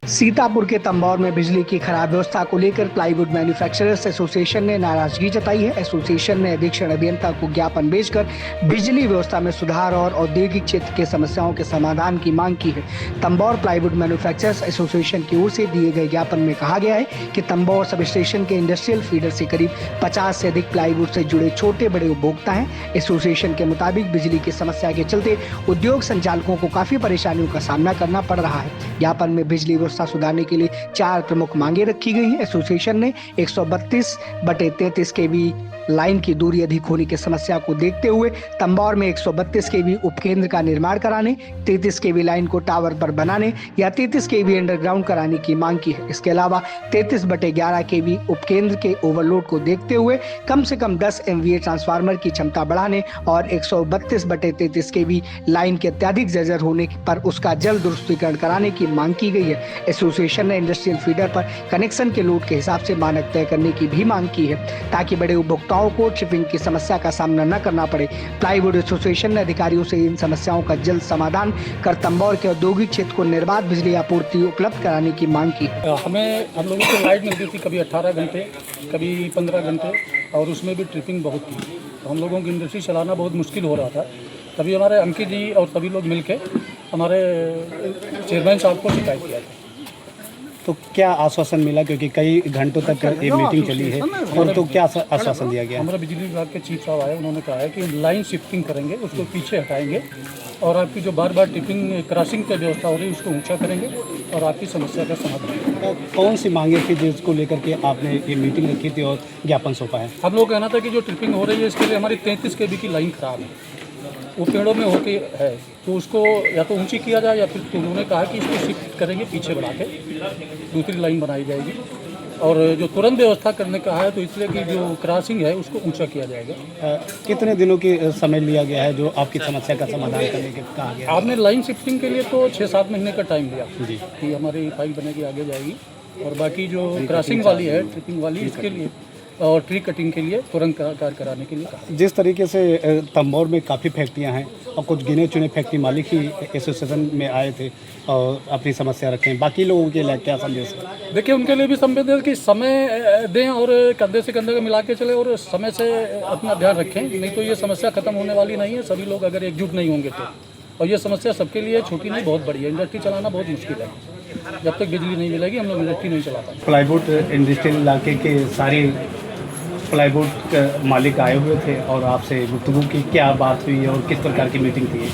सीतापुर के तंबौर में बिजली की खराब व्यवस्था को लेकर प्लाईवुड मैन्युफैक्चरर्स एसोसिएशन ने नाराजगी जताई है। एसोसिएशन ने अधीक्षण अभियंता को ज्ञापन भेजकर बिजली व्यवस्था में सुधार और औद्योगिक क्षेत्र के समस्याओं के समाधान की मांग की है। तंबौर प्लाईवुड मैन्युफैक्चरर्स एसोसिएशन की ओर से दिए गए ज्ञापन में कहा गया है कि तंबौर सब स्टेशन के इंडस्ट्रियल फीडर से करीब 50 से अधिक प्लाईवुड से जुड़े छोटे बड़े उपभोक्ता हैं। एसोसिएशन के मुताबिक बिजली की समस्या के चलते उद्योग संचालकों को काफी परेशानियों का सामना करना पड़ रहा है। ज्ञापन में बिजली व्यवस्था सुधारने के लिए 4 प्रमुख मांगे रखी गई हैं। एसोसिएशन ने 132/33 केवी लाइन की दूरी अधिक होने की समस्या को देखते हुए तंबौर में 132 केवी उपकेंद्र का निर्माण कराने, 33 केवी लाइन को टावर पर बनाने या 33 केवी अंडरग्राउंड कराने की मांग की है। इसके अलावा 33/11 केवी उपकेंद्र के ओवरलोड को देखते हुए कम से कम 10 MVA ट्रांसफार्मर की क्षमता बढ़ाने और 132/33 केवी लाइन के अत्यधिक जर्जर होने पर उसका जल्द दुरुस्तीकरण कराने की मांग की गई है। एसोसिएशन ने इंडस्ट्रियल फीडर पर कनेक्शन के लोड के हिसाब से मानक तय करने की भी मांग की है ताकि बड़े उपभोक्ताओं को ट्रिपिंग की समस्या का सामना न करना पड़े। प्लाईवुड एसोसिएशन ने अधिकारियों से इन समस्याओं का जल्द समाधान कर तंबौर के औद्योगिक क्षेत्र को निर्बाध बिजली आपूर्ति उपलब्ध कराने की मांग की। हम लोगों को लाइट मिलती थी कभी 18 घंटे कभी 15 घंटे और उसमें भी ट्रिपिंग बहुत थी। तो हम लोगों की इंडस्ट्री चलाना बहुत मुश्किल हो रहा था। तभी हमारे अंकित जी और सभी लोग मिलके हमारे चेयरमैन साहब को शिकायत किया था। तो क्या आश्वासन मिला, क्योंकि कई घंटों तक ये मीटिंग चली है, और तो क्या आश्वासन दिया गया? हमारा बिजली विभाग के चीफ साहब आए, उन्होंने कहा है कि लाइन शिफ्टिंग करेंगे, उसको पीछे हटाएंगे और आपकी जो बार बार टिपिंग क्रॉसिंग की व्यवस्था हो रही है उसको ऊंचा करेंगे और आपकी समस्या का समाधान। कौन सी मांगे थी जिसको लेकर के आपने ये मीटिंग रखी थी और ज्ञापन सौंपा है? हम लोग कहना था कि जो ट्रिपिंग हो रही है इसके लिए हमारी 33 kV की लाइन खराब है, वो पेड़ों में होके है, तो उसको या तो ऊंची किया जाए या फिर उन्होंने कहा कि इसको शिफ्ट करेंगे पीछे बढ़ा के दूसरी लाइन बनाई जाएगी। और जो तुरंत व्यवस्था करने का है तो इसलिए कि जो क्रॉसिंग है उसको ऊंचा किया जाएगा। कितने दिनों की समय लिया गया है जो आपकी समस्या का समाधान करने के कहा गया? आपने लाइन शिफ्टिंग के लिए तो 6-7 महीने का टाइम लिया जी कि हमारी पाइप बनेगी आगे जाएगी, और बाकी जो क्रॉसिंग वाली है ट्रिपिंग वाली इसके लिए और ट्री कटिंग के लिए तुरंत कार्य कराने के लिए कहा। जिस तरीके से तंबौर में काफ़ी फैक्ट्रियां हैं और कुछ गिने चुने फैक्ट्री मालिक ही एसोसिएशन में आए थे और अपनी समस्या रखें, बाकी लोगों के लिए क्या संदेश है? देखिए उनके लिए भी संदेश है कि समय दें और कंधे से कंधे को मिला के चले और समय से अपना ध्यान रखें, नहीं तो ये समस्या खत्म होने वाली नहीं है। सभी लोग अगर एकजुट नहीं होंगे तो, और ये समस्या सबके लिए छोटी नहीं बहुत बड़ी है। इंडस्ट्री चलाना बहुत मुश्किल है, जब तक बिजली नहीं मिलेगी हम लोग इंडस्ट्री नहीं चला पाएंगे। प्लाईवुड इंडस्ट्रियल इलाके के सारे प्लाईवुड मालिक आए हुए थे और आपसे गुफ्तगू की क्या बात हुई और किस प्रकार की मीटिंग थी?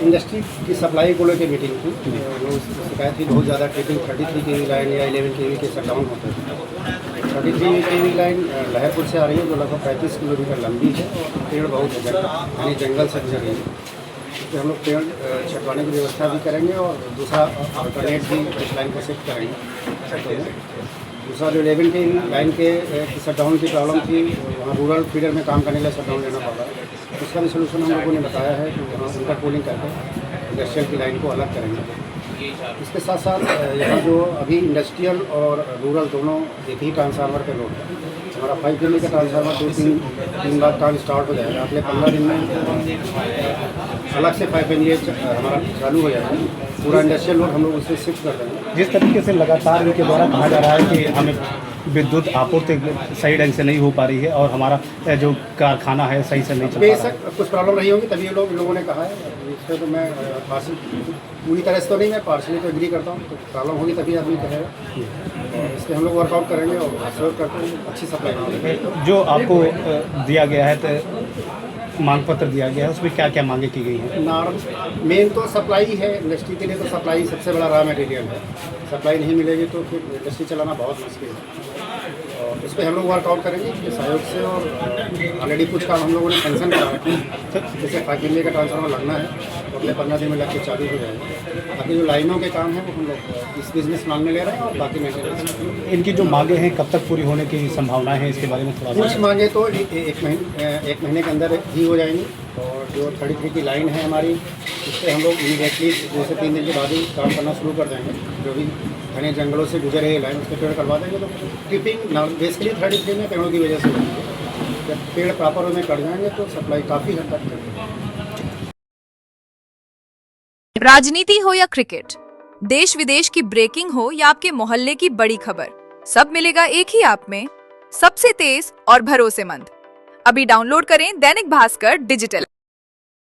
इंडस्ट्री की सप्लाई को लेकर मीटिंग थी। जो शिकायत थी बहुत ज़्यादा ट्रिपिंग 33 kV लाइन या 11 kV के शटडाउन होते हैं। 33 kV लाइन लहरपुर से आ रही है जो लगभग 35 किलोमीटर लंबी है। पेड़ बहुत है यानी जंगल से गुजर रही है, तो हम लोग पेड़ छटवाने की व्यवस्था भी करेंगे और दूसरा अल्टरनेट भी इस लाइन को शिफ्ट करेंगे। दूसरा जो 11 की लाइन के शटडाउन की प्रॉब्लम थी, वहाँ रूरल फीडर में काम करने के लिए शटडाउन लेना पड़ रहा है, उसका भी सोल्यूशन हम लोगों ने बताया है कि वहाँ इंटर कूलिंग करके इंडस्ट्रियल की लाइन को अलग करेंगे। इसके साथ साथ यहाँ जो अभी इंडस्ट्रियल और रूरल दोनों एक ही ट्रांसफार्मर पे लोड है। हमारा 5 kV का ट्रांसफार्मर 2-3 बार काम स्टार्ट हो जाएगा, अगले 15 दिन में अलग से 5 MVA हमारा चालू हो जाएगा। पूरा इंडस्ट्रियल लोड हम लोग उससे शिफ्ट कर देंगे। जिस तरीके से लगातार इनके द्वारा कहा जा रहा है कि हमें विद्युत आपूर्ति सही ढंग से नहीं हो पा रही है और हमारा जो कारखाना है सही से नहीं चल पा रहा है। बेशक कुछ प्रॉब्लम रही होगी तभी लोगों ने कहा है, इस पर तो मैं पूरी तरह से तो नहीं, मैं पार्शली तो एग्री करता हूँ। तो प्रॉब्लम होगी तभी आदमी कहेगा, और इस पर हम लोग वर्कआउट करेंगे और सर्व करते हैं अच्छी सप्लाई। जो आपको दिया गया है तो मांग पत्र दिया गया है, उसमें क्या क्या मांगे की गई हैं? मेन तो सप्लाई है। इंडस्ट्री के लिए तो सप्लाई सबसे बड़ा रॉ मटेरियल है। सप्लाई नहीं मिलेगी तो फिर इंडस्ट्री चलाना बहुत मुश्किल है, और इस पर हम लोग वर्कआउट करेंगे इसके सहयोग से। और ऑलरेडी कुछ काम हम लोगों ने टेंशन करा है, जैसे 5 MVA का ट्रांसफार्मर लगना है तो अगले 15 दिन में लग के चालू हो जाएगा। बाकी जो लाइनों के काम है वो हम लोग इस बिजनेस प्लान में ले रहे हैं और बाकी मेंटेनेंस। इनकी जो मांगे हैं कब तक पूरी होने की संभावना है, इसके बारे में थोड़ा कुछ मांगे तो एक महीने के अंदर ही हो जाएंगी। और जो 33 की लाइन है हमारी, इस पर हम लोग इमीडिएटली 2 से 3 दिन के बाद ही काम करना शुरू कर देंगे। जो भी घने जंगलों से गुजरे है लाइन, उसके पेड़ करवा देंगे। तो ट्रिपिंग बेसिकली 33 में पेड़ों की वजह से होगी। जब पेड़ प्रॉपर में कट जाएंगे तो सप्लाई काफ़ी हद तक करेगी। राजनीति हो या क्रिकेट, देश विदेश की ब्रेकिंग हो या आपके मोहल्ले की बड़ी खबर, सब मिलेगा एक ही ऐप में, सबसे तेज और भरोसेमंद। अभी डाउनलोड करें दैनिक भास्कर डिजिटल।